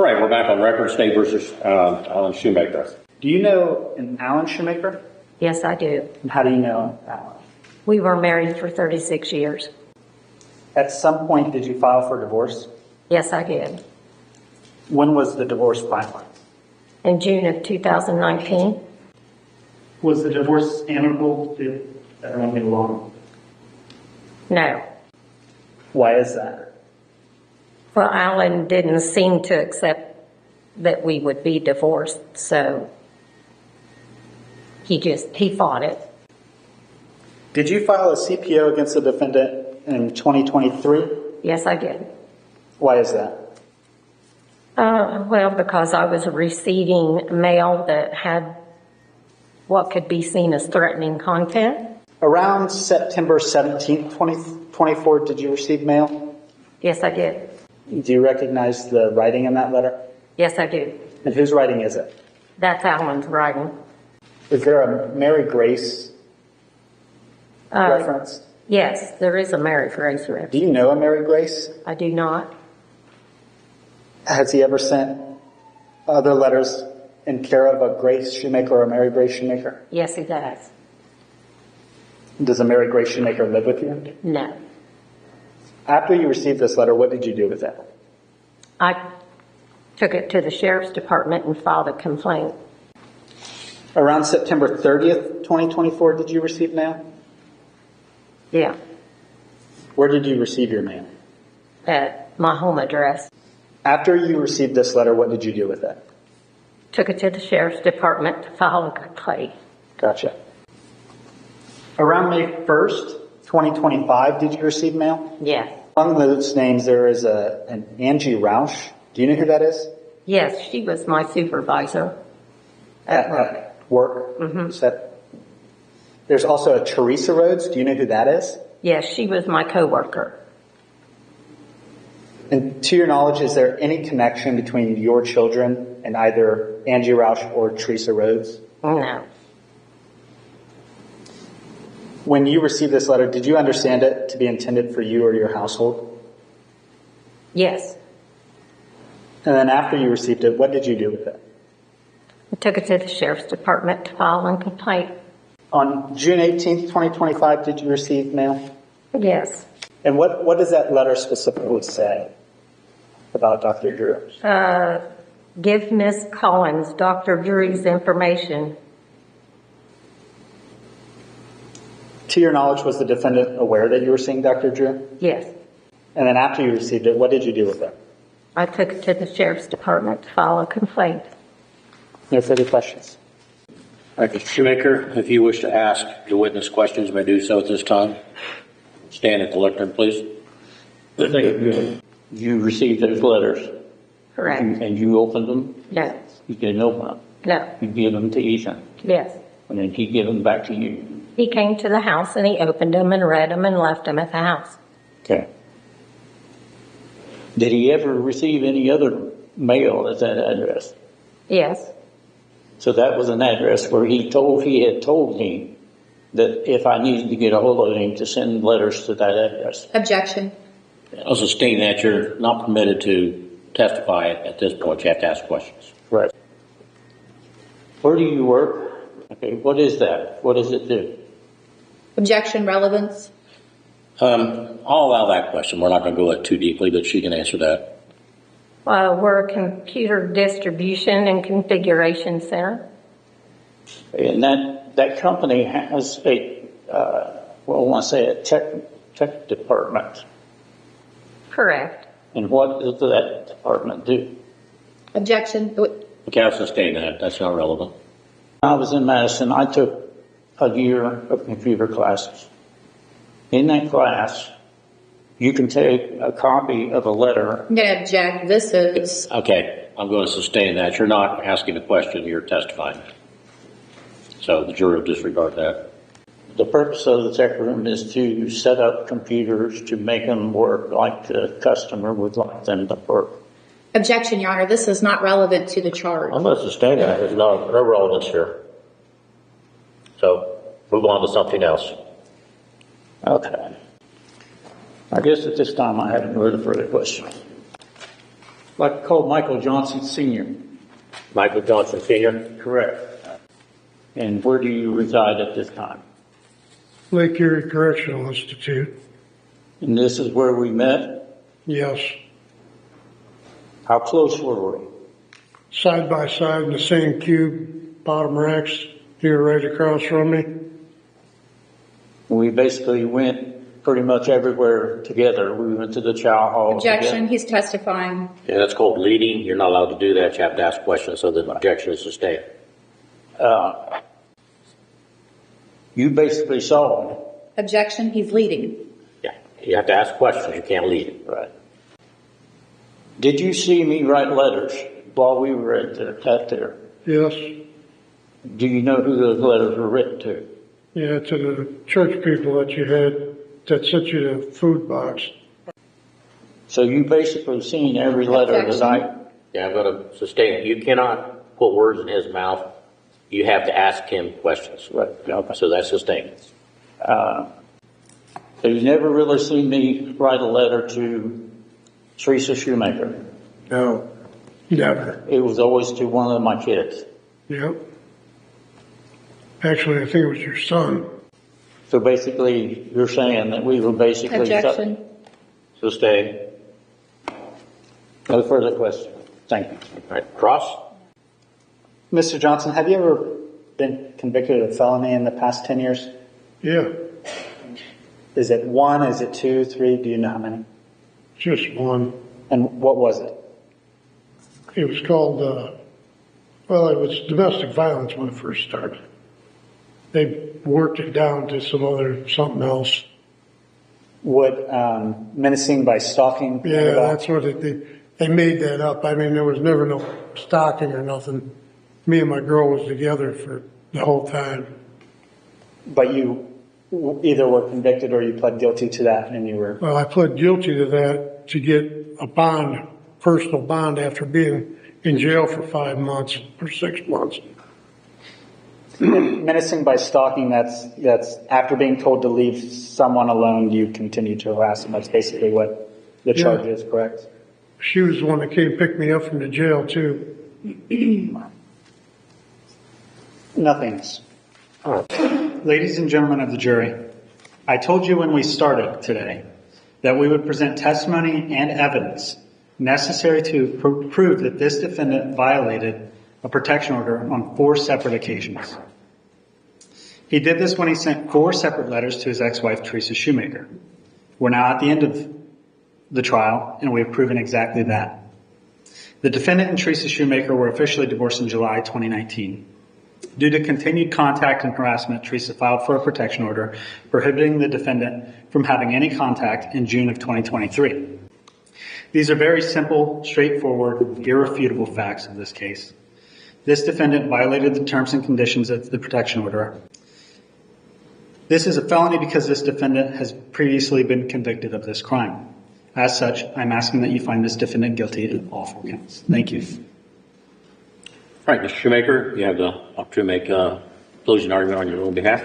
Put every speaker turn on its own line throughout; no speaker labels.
All right, we're back on record. State versus Alan Shoemaker.
Do you know an Alan Shoemaker?
Yes, I do.
And how do you know Alan?
We were married for 36 years.
At some point, did you file for divorce?
Yes, I did.
When was the divorce filed?
In June of 2019.
Was the divorce amicable? Did everyone get along?
No.
Why is that?
Well, Alan didn't seem to accept that we would be divorced, so he fought it.
Did you file a CPO against the defendant in 2023?
Yes, I did.
Why is that?
Well, because I was receiving mail that had what could be seen as threatening content.
Around September 17th, 2024, did you receive mail?
Yes, I did.
Do you recognize the writing in that letter?
Yes, I do.
And whose writing is it?
That's Alan's writing.
Is there a Mary Grace reference?
Yes, there is a Mary Grace reference.
Do you know a Mary Grace?
I do not.
Has he ever sent other letters in care of a Grace Shoemaker or a Mary Grace Shoemaker?
Yes, he does.
Does a Mary Grace Shoemaker live with you?
No.
After you received this letter, what did you do with it?
I took it to the sheriff's department and filed a complaint.
Around September 30th, 2024, did you receive mail?
Yeah,
Where did you receive your mail?
at my home address.
After you received this letter, what did you do with it?
Took it to the sheriff's department to file a complaint.
Gotcha. Around May 1st, 2025, did you receive mail?
Yes.
Among those names, there is an Angie Roush. Do you know who that is?
Yes, she was my supervisor at work.
At work? Mm-hmm. There's also a Teresa Rhodes. Do you know who that is?
Yes, she was my coworker.
And to your knowledge, is there any connection between your children and either Angie Roush or Teresa Rhodes?
No.
When you received this letter, did you understand it to be intended for you or your household?
Yes.
And then after you received it, what did you do with it?
I took it to the sheriff's department to file a complaint.
On June 18th, 2025, did you receive mail?
Yes.
And what does that letter specifically say about Dr. Drew?
Give Miss Collins Dr. Drew's information.
To your knowledge, was the defendant aware that you were seeing Dr. Drew?
Yes.
And then after you received it, what did you do with it?
I took it to the sheriff's department to file a complaint.
No further questions.
All right, Mr. Shoemaker, if you wish to ask the witness questions, you may do so at this time. Stand at the lectern, please.
You received those letters.
Correct.
And you opened them?
No.
You didn't open them?
No.
You gave them to Ethan?
Yes.
And then he gave them back to you?
He came to the house and he opened them and read them and left them at the house.
Okay. Did he ever receive any other mail at that address?
Yes.
So that was an address where he had told me that if I needed to get a hold of him to send letters to that address.
Objection.
Also stating that you're not permitted to testify at this point. You have to ask questions.
Right. Where do you work? Okay, what is that? What does it do?
Objection. Relevance.
I'll allow that question. We're not going to go too deeply, but she can answer that.
We're a computer distribution and configuration center.
And that company has a tech department.
Correct.
And what does that department do?
Objection.
The counsel stating that. That's not relevant.
I was in Madison. I took a year of computer classes. In that class, you can take a copy of a letter.
I'm going to object. This is...
Okay, I'm going to sustain that. You're not asking a question, you're testifying. So the jury will disregard that.
The purpose of the tech room is to set up computers to make them work like the customer would like them to work.
Objection, Your Honor. This is not relevant to the charge.
I'm going to sustain that. There's no relevance here. So move on to something else.
Okay. I guess at this time I have no further questions. like to call Michael Johnson Sr.
Michael Johnson Sr.?
Correct. And where do you reside at this time?
Lake Erie Correctional Institute.
And this is where we met?
Yes.
How close were we?
Side by side in the same cube, bottom racks, here right across from me.
We basically went pretty much everywhere together. We went to the chow hall.
Objection,
together.
he's testifying.
Yeah, that's called leading. You're not allowed to do that. You have to ask questions, so the objection is sustained.
You basically saw him.
Objection, he's leading.
Yeah, you have to ask questions. You can't lead.
Right. Did you see me write letters while we were at there?
Yes.
Do you know who those letters were written to?
Yeah, to the church people that you had that sent you the food box.
So you basically seen every letter that I...
Yeah, I'm going to sustain it. You cannot put words in his mouth. You have to ask him questions.
Right. Okay.
So that's sustained.
So you never really seen me write a letter to Teresa Shoemaker?
No. Never.
It was always to one of my kids.
Yep. Actually, I think it was your son.
So basically, you're saying that we were basically...
Objection.
Sustained.
No further questions. Thank you.
All right. Cross?
Mr. Johnson, have you ever been convicted of a felony in the past 10 years?
Yeah.
Is it 1? Is it 2, 3? Do you know how many?
Just one.
And what was it?
It was called, well, it was domestic violence when it first started. They worked it down to something else.
What, menacing by stalking?
Yeah, that's what they made that up. I mean, there was never no stalking or nothing. Me and my girl was together for the whole time.
But you either were convicted or you pled guilty to that and you were...
Well, I pled guilty to that to get a bond, personal bond, after being in jail for 5 months or 6 months.
Menacing by stalking, that's after being told to leave someone alone, you continue to harass them. That's basically what the charge is, correct?
She was the one that came pick me up from the jail, too.
Nothing. Ladies and gentlemen of the jury, I told you when we started today that we would present testimony and evidence necessary to prove that this defendant violated a protection order on 4 separate occasions. He did this when he sent 4 separate letters to his ex-wife, Teresa Shoemaker. We're now at the end of the trial, and we have proven exactly that. The defendant and Teresa Shoemaker were officially divorced in July 2019. Due to continued contact and harassment, Teresa filed for a protection order prohibiting the defendant from having any contact in June of 2023. These are very simple, straightforward, irrefutable facts of this case. This defendant violated the terms and conditions of the protection order. This is a felony because this defendant has previously been convicted of this crime. As such, I'm asking that you find this defendant guilty of all 4 counts. Thank you.
All right, Mr. Shoemaker, you have the opportunity to make a closing argument on your own behalf.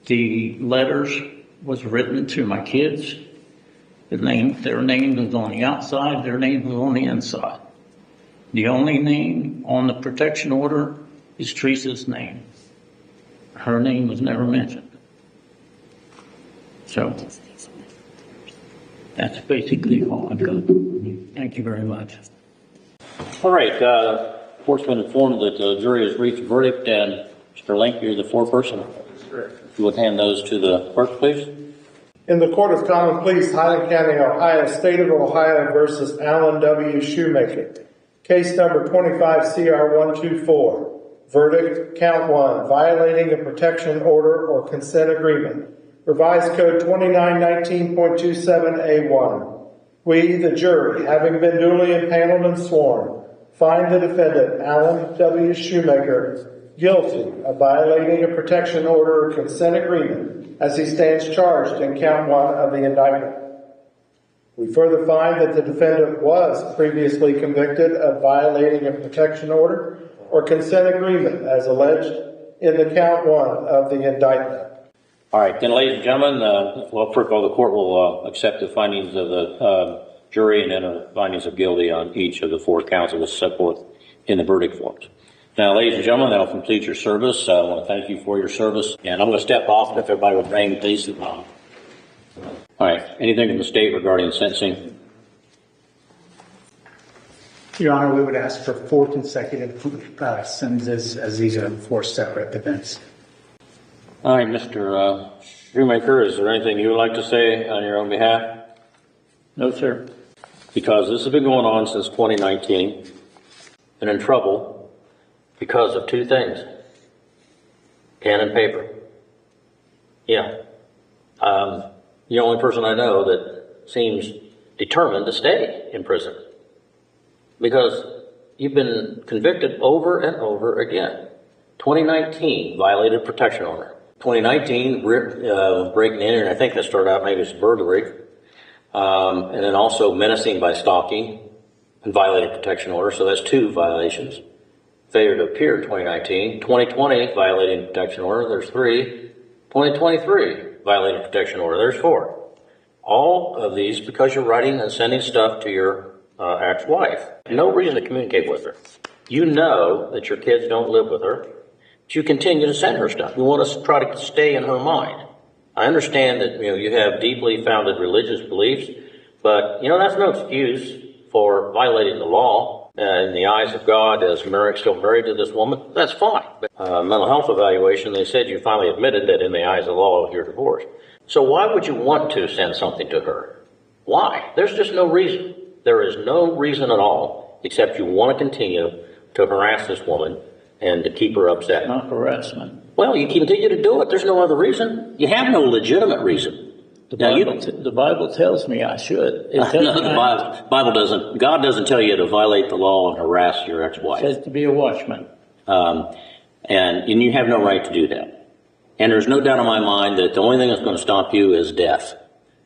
The letters was written to my kids. Their name was on the outside, their name was on the inside. The only name on the protection order is Teresa's name. Her name was never mentioned. So, that's basically all I've got. Thank you very much.
All right, court's been informed that the jury has reached a verdict, and Mr. Link, you're the foreperson. If you would hand those to the clerk, please.
In the Court of Common Pleas, Highland County, Ohio, State of Ohio versus Alan W. Shoemaker. Case number 25 CR 124. Verdict, count 1, violating a protection order or consent agreement. Revised Code 2919.27A1. We, the jury, having been duly impaneled and sworn, find the defendant, Alan W. Shoemaker, guilty of violating a protection order or consent agreement as he stands charged in count 1 of the indictment. We further find that the defendant was previously convicted of violating a protection order or consent agreement as alleged in the count 1 of the indictment.
All right, then, ladies and gentlemen, well, first of all, the court will accept the findings of the jury and enter findings of guilty on each of the 4 counts that was set forth in the verdict forms. Now, ladies and gentlemen, that'll complete your service. I want to thank you for your service. And I'm going to step off, and if everybody would remain, please. All right. Anything from the state regarding sentencing?
Your Honor, we would ask for 4 consecutive sentences as these are 4 separate events.
All right, Mr. Shoemaker, is there anything you would like to say on your own behalf?
No, sir.
Because this has been going on since 2019, and in trouble because of 2 things. Pen and paper. Yeah. You're the only person I know that seems determined to stay in prison. Because you've been convicted over and over again. 2019, violated protection order. 2019, breaking in, and I think that started out maybe as burglary. And then also menacing by stalking and violated protection order. So that's 2 violations. Failure to appear 2019. 2020, violating protection order. There's 3. 2023, violating protection order. There's 4. All of these because you're writing and sending stuff to your ex-wife. No reason to communicate with her. You know that your kids don't live with her, but you continue to send her stuff. You want to try to stay in her mind. I understand that you have deeply founded religious beliefs, but that's no excuse for violating the law. In the eyes of God, as still married to this woman, that's fine. Mental health evaluation, they said you finally admitted that in the eyes of the law you're divorced. So why would you want to send something to her? Why? There's just no reason. There is no reason at all, except you want to continue to harass this woman and to keep her upset.
Not harassment.
Well, you continue to do it. There's no other reason. You have no legitimate reason.
The Bible tells me I should.
No, the Bible doesn't. God doesn't tell you to violate the law and harass your ex-wife.
It says to be a watchman.
And you have no right to do that. And there's no doubt in my mind that the only thing that's going to stop you is death.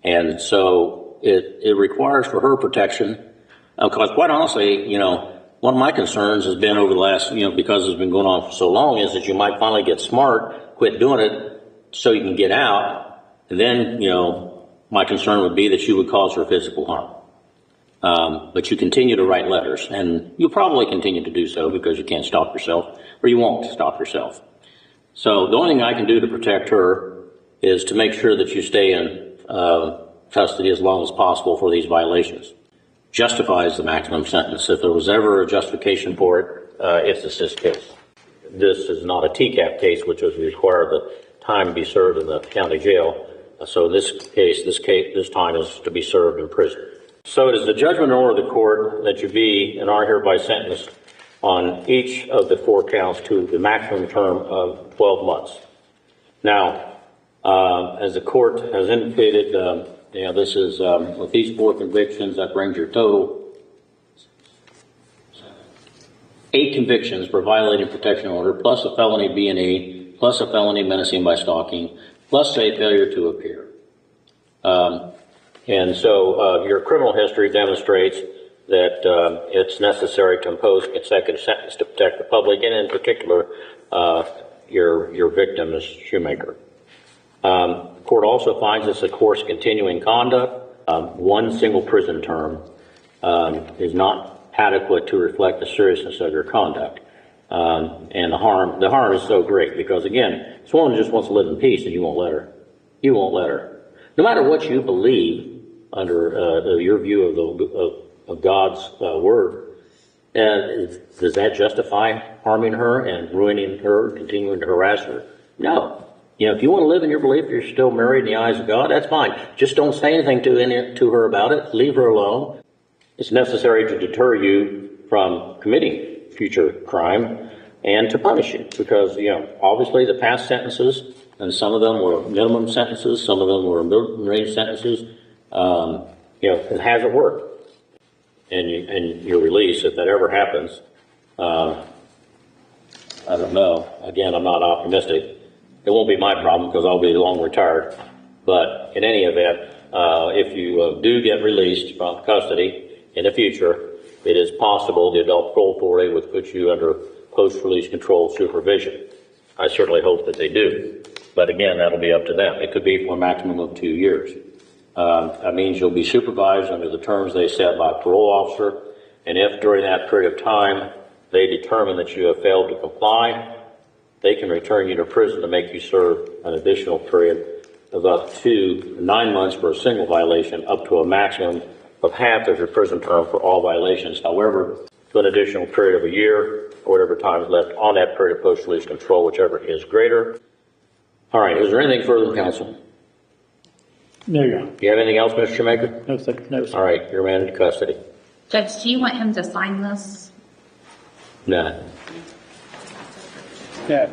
And so it requires for her protection. Because quite honestly, one of my concerns has been over the last, because it's been going on for so long, is that you might finally get smart, quit doing it so you can get out. And then, my concern would be that you would cause her physical harm. But you continue to write letters, and you'll probably continue to do so because you can't stop yourself, or you won't stop yourself. So the only thing I can do to protect her is to make sure that you stay in custody as long as possible for these violations. Justifies the maximum sentence. If there was ever a justification for it, it's this case. This is not a TCAP case, which would require the time to be served in the county jail. So in this case, this time is to be served in prison. So it is the judgment and order of the court that you be and are hereby sentenced on each of the 4 counts to the maximum term of 12 months. Now, as the court has indicated, this is with these 4 convictions, that brings your total 8 convictions for violating protection order, plus a felony B&E, plus a felony menacing by stalking, plus a failure to appear. And so your criminal history demonstrates that it's necessary to impose a consecutive sentence to protect the public, and in particular, your victim, Ms. Shoemaker. The court also finds this a course continuing conduct. 1 single prison term is not adequate to reflect the seriousness of your conduct. And the harm is so great because, again, this woman just wants to live in peace, and you won't let her. You won't let her. No matter what you believe under your view of God's word, does that justify harming her and ruining her, continuing to harass her? No. If you want to live in your belief you're still married in the eyes of God, that's fine. Just don't say anything to her about it. Leave her alone. It's necessary to deter you from committing future crime and to punish you because, obviously the past sentences, and some of them were minimum sentences, some of them were mid-range sentences, it hasn't worked. And your release, if that ever happens, I don't know. Again, I'm not optimistic. It won't be my problem because I'll be long retired. But in any event, if you do get released from custody in the future, it is possible the Adult Parole Authority would put you under post-release controlled supervision. I certainly hope that they do. But again, that'll be up to them. It could be for a maximum of 2 years. That means you'll be supervised under the terms they set by a parole officer, and if during that period of time they determine that you have failed to comply, they can return you to prison to make you serve an additional period of up to 9 months for a single violation, up to a maximum of half of your prison term for all violations. However, to an additional period of a year, or whatever time is left on that period of post-release control, whichever is greater. All right, is there anything further, counsel?
There you go.
Do you have anything else, Mr. Shoemaker?
No, sir. No, sir.
All right, you're managed custody.
Judge, do you want him to sign this?
No.
Yeah.